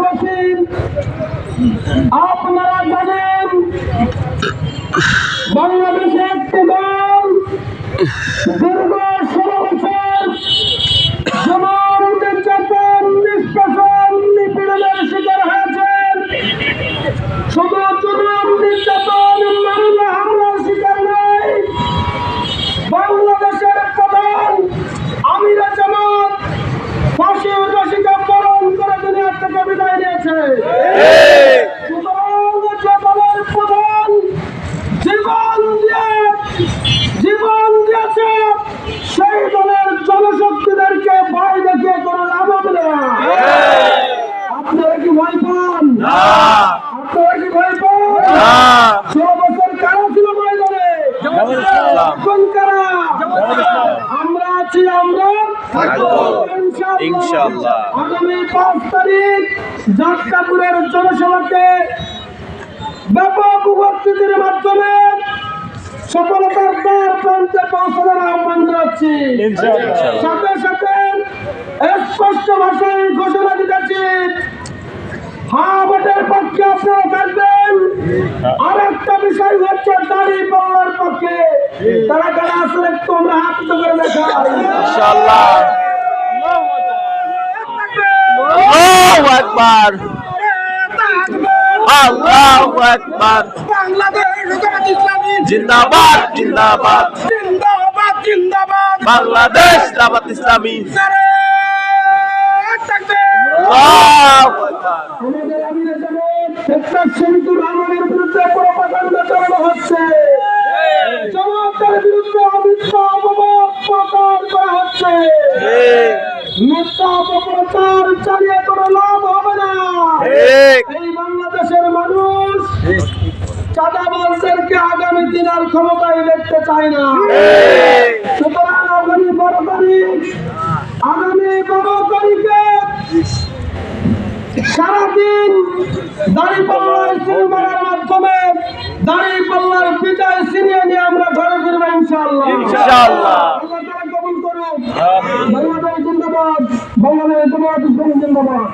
বাংলাদেশবাসী, আপনারা জানেন বাংলাদেশে একটি দল দীর্ঘ 16 বছর জনগণ নির্যাতন, নিষ্পেষণ, নিপীড়নের শিকার হয়েছেন। শুধু জুলুম, নির্যাতন, মামলা হামলার শিকার নয়, বাংলাদেশের প্রধান আমির জামাত ফাঁসির রশিকে বরণ করে দুনিয়া থেকে বিদায় নিয়েছে। সুতরাং যে দলের প্রধান জীবন দিয়েছে, সেই দলের জনশক্তিদেরকে ভয় দেখিয়ে কোনো লাভ হবে না। আপনারা কি ভয় পান? আপনারা কি ভয় পান? 16 বছর কারা ছিল ময়দানে? এখন কারা? আমরা আছি, আমরা ইনশাআল্লাহ। আগামী 5 তারিখ যাত্রাপুরের জনসভাকে ব্যাপক উপস্থিতির মাধ্যমে সফলতার দ্বার প্রান্তে পৌঁছানোর আহ্বান জানাচ্ছি। সাথে সাথে স্পষ্ট ভাষায় ঘোষণা দিতেছি, হ্যাঁ ভোটের পক্ষে আপনারা থাকবেন। আর একটা বিষয় হচ্ছে দাঁড়িপাল্লার পক্ষে তারা কারা আসলে একটু আমরা হাত করে দেখাই ইনশাআল্লাহ। আল্লাহু আকবার, আল্লাহু আকবার। বাংলাদেশ জামাত ইসলামী জিন্দাবাদ, জিন্দাবাদ, জিন্দাবাদ, জিন্দাবাদ। বাংলাদেশ জামাত ইসলামী আল্লাহু আকবার। আমাদের আমির জামাত ফেতরাত শরীফুর রহমানের বিরুদ্ধে প্রপাগান্ডা চালানো হচ্ছে। জামাতের বিরুদ্ধে মিথ্যা অপবাদ প্রচার করা হচ্ছে। মিথ্যা অপপ্রচার চালিয়ে কোনো লাভ হবে না। এই বাংলাদেশের মানুষ চাঁদাবাজদেরকে আগামী দিন আর ক্ষমতায় দেখতে চায় না। সুতরাং আগামী 12 তারিখে সারাদিন দাঁড়িপাল্লার সিনেমার মাধ্যমে দাঁড়িপাল্লার বিজয় ছিনিয়ে নিয়ে আমরা ঘরে ফিরবো ইনশাআল্লাহ। আল্লাহ তাআলা কবুল করুন। বাংলাদেশ জিন্দাবাদ, বাংলাদেশ জামাত ইসলামী জিন্দাবাদ।